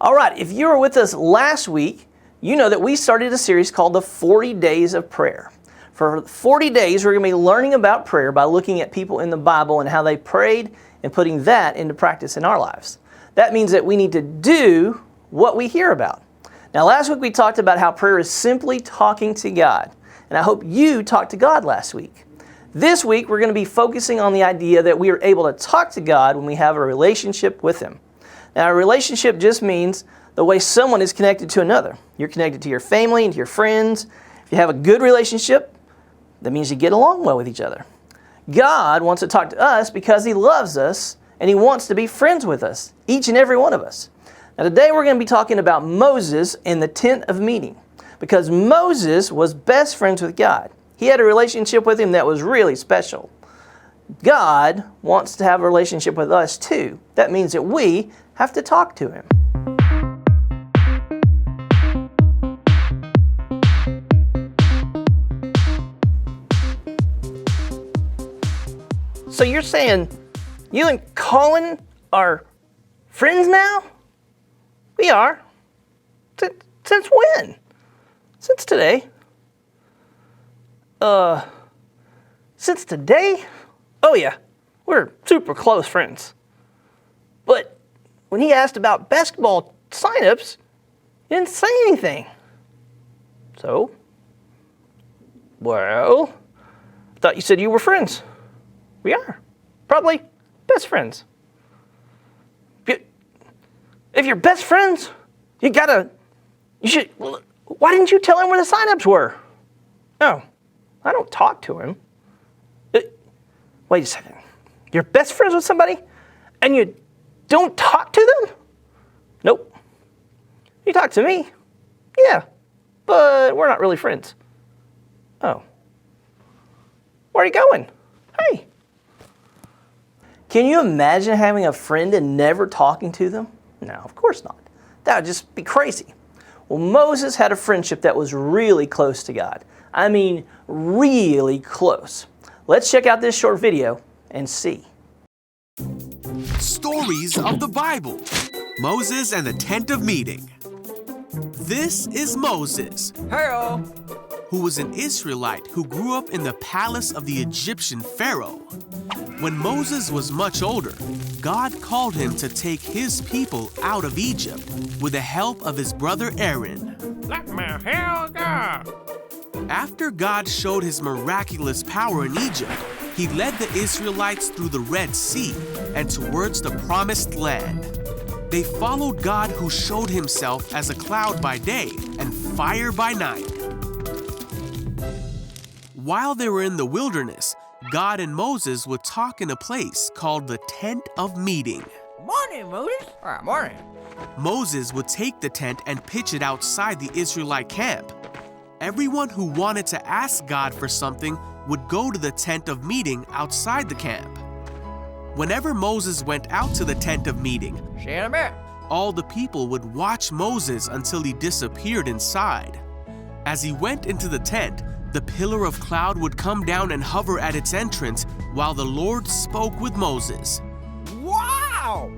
All right, if you were with us last week, you know that we started a series called the 40 Days of Prayer. For 40 days, we're going to be learning about prayer by looking at people in the Bible and how they prayed and putting that into practice in our lives. That means that we need to do what we hear about. Now, last week we talked about how prayer is simply talking to God, and I hope you talked to God last week. This week, we're going to be focusing on the idea that we are able to talk to God when we have a relationship with Him. Now, a relationship just means the way someone is connected to another. You're connected to your family and to your friends. If you have a good relationship, that means you get along well with each other. God wants to talk to us because He loves us and He wants to be friends with us, each and every one of us. Now, today we're going to be talking about Moses and the tent of meeting, because Moses was best friends with God. He had a relationship with Him that was really special. God wants to have a relationship with us too. That means that we have to talk to Him. So you're saying you and Colin are friends now? We are. Since when? Since today. Since today? Oh yeah, we're super close friends. But when he asked about basketball signups, he didn't say anything. So, well, I thought you said you were friends. We are. Probably best friends. If you're best friends, you should, why didn't you tell him where the signups were? Oh, I don't talk to him. Wait a second. You're best friends with somebody and you don't talk to them? Nope. You talk to me? Yeah, but we're not really friends. Oh. Where are you going? Hey. Can you imagine having a friend and never talking to them? No, of course not. That would just be crazy. Well, Moses had a friendship that was really close to God. I mean, really close. Let's check out this short video and see. Stories of the Bible. Moses and the Tent of Meeting. This is Moses, Hello. who was an Israelite who grew up in the palace of the Egyptian Pharaoh. When Moses was much older, God called him to take his people out of Egypt with the help of his brother Aaron. Let me hear God. After God showed His miraculous power in Egypt, He led the Israelites through the Red Sea and towards the Promised Land. They followed God, who showed Himself as a cloud by day and fire by night. While they were in the wilderness, God and Moses would talk in a place called the Tent of Meeting. Morning, Moses. Morning. Moses would take the tent and pitch it outside the Israelite camp. Everyone who wanted to ask God for something would go to the Tent of Meeting outside the camp. Whenever Moses went out to the Tent of Meeting, See you in a bit. all the people would watch Moses until he disappeared inside. As he went into the tent, the pillar of cloud would come down and hover at its entrance while the Lord spoke with Moses. Wow!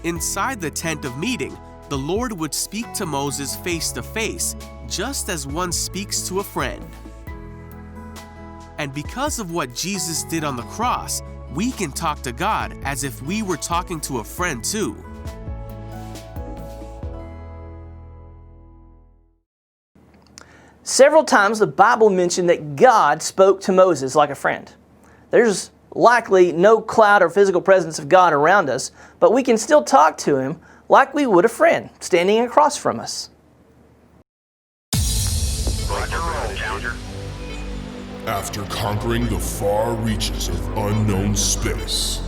Inside the Tent of Meeting, the Lord would speak to Moses face to face, just as one speaks to a friend. And because of what Jesus did on the cross, we can talk to God as if we were talking to a friend too. Several times the Bible mentioned that God spoke to Moses like a friend. There's likely no cloud or physical presence of God around us, but we can still talk to Him like we would a friend standing across from us. After conquering the far reaches of unknown space,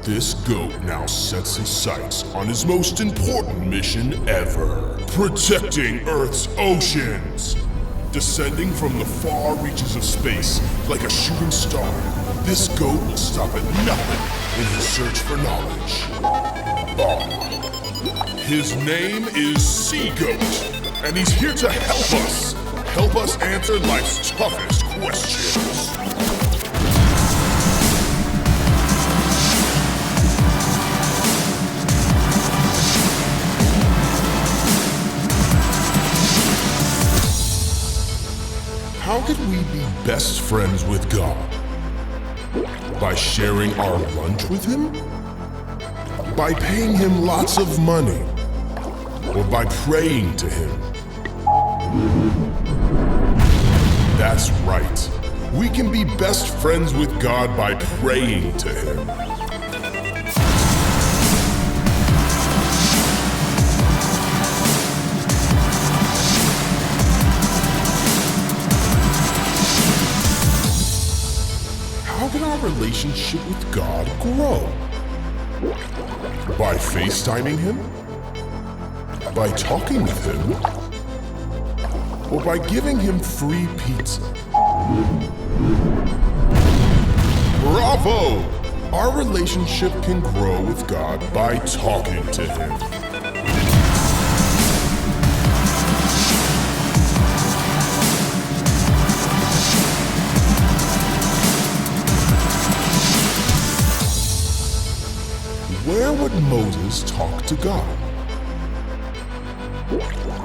this goat now sets his sights on his most important mission ever: protecting Earth's oceans. Descending from the far reaches of space like a shooting star, this goat will stop at nothing in his search for knowledge. His name is Sea Goat, and he's here to help us answer life's toughest questions. could we be best friends with God? By sharing our lunch with Him? By paying Him lots of money? Or by praying to Him? That's right. We can be best friends with God by praying to Him. How can our relationship with God grow? By FaceTiming Him? By talking with Him? Or by giving Him free pizza? Bravo! Our relationship can grow with God by talking to Him. Where would Moses talk to God?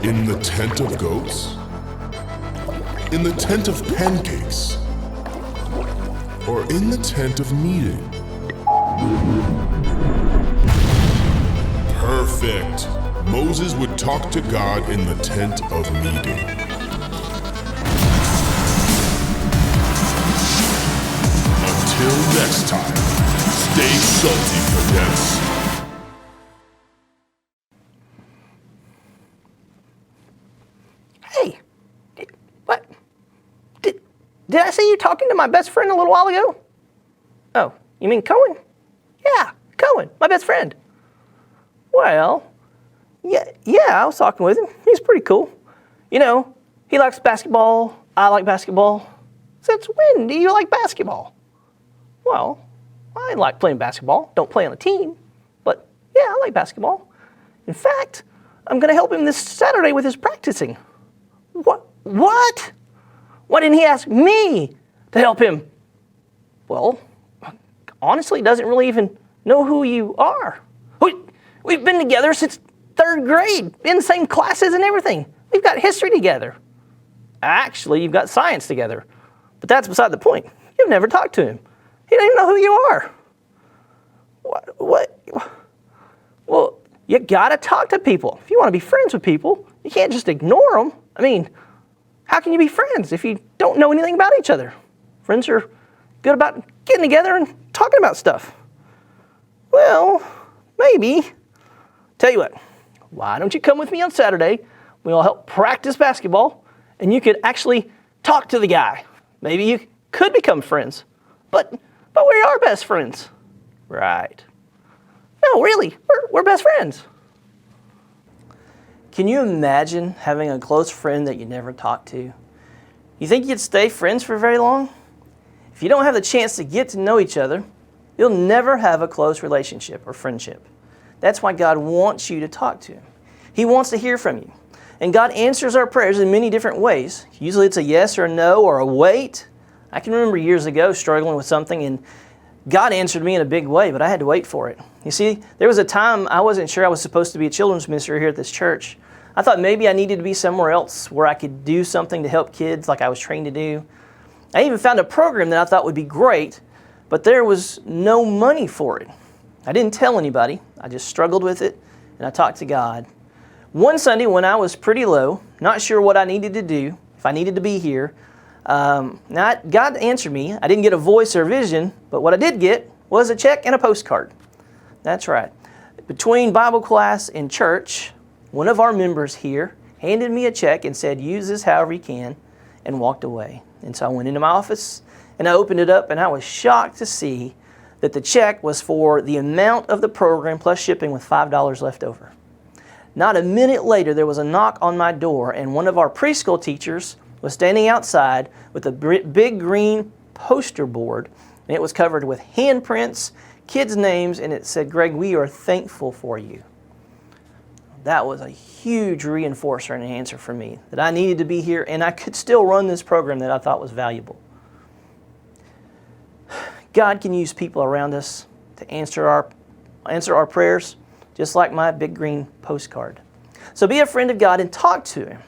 In the tent of goats? In the tent of pancakes? Or in the tent of meeting? Perfect. Moses would talk to God in the tent of meeting. Until next time, stay salty, cadets. Hey, what? Did I see you talking to my best friend a little while ago? Oh, you mean Cohen? Yeah, Cohen, my best friend. Well, yeah, I was talking with him. He's pretty cool. You know, he likes basketball. I like basketball. Since when do you like basketball? Well, I like playing basketball. Don't play on a team, but yeah, I like basketball. In fact, I'm going to help him this Saturday with his practicing. What? Why didn't he ask me to help him? Well, honestly, he doesn't really even know who you are. We've been together since 3rd grade, in the same classes and everything. We've got history together. Actually, you've got science together. But that's beside the point. You've never talked to him. He doesn't even know who you are. What? Well, you gotta talk to people. If you want to be friends with people, you can't just ignore them. I mean, how can you be friends if you don't know anything about each other? Friends are good about getting together and talking about stuff. Well, maybe. Tell you what, why don't you come with me on Saturday? We'll help practice basketball, and you could actually talk to the guy. Maybe you could become friends. But we are best friends. Right. No, really, we're best friends. Can you imagine having a close friend that you never talked to? You think you'd stay friends for very long? If you don't have the chance to get to know each other, you'll never have a close relationship or friendship. That's why God wants you to talk to Him. He wants to hear from you. And God answers our prayers in many different ways. Usually it's a yes or a no or a wait. I can remember years ago struggling with something and God answered me in a big way, but I had to wait for it. You see, there was a time I wasn't sure I was supposed to be a children's minister here at this church. I thought maybe I needed to be somewhere else where I could do something to help kids like I was trained to do. I even found a program that I thought would be great, but there was no money for it. I didn't tell anybody. I just struggled with it, and I talked to God. One Sunday when I was pretty low, not sure what I needed to do, if I needed to be here, God answered me. I didn't get a voice or a vision, but what I did get was a check and a postcard. That's right. Between Bible class and church, one of our members here handed me a check and said, use this however you can, and walked away. And so I went into my office, and I opened it up, and I was shocked to see that the check was for the amount of the program plus shipping with $5 left over. Not a minute later, there was a knock on my door, and one of our preschool teachers was standing outside with a big green poster board, and it was covered with handprints, kids' names, and it said, Greg, we are thankful for you. That was a huge reinforcer and answer for me, that I needed to be here, and I could still run this program that I thought was valuable. God can use people around us to answer our prayers, just like my big green postcard. So be a friend of God and talk to Him.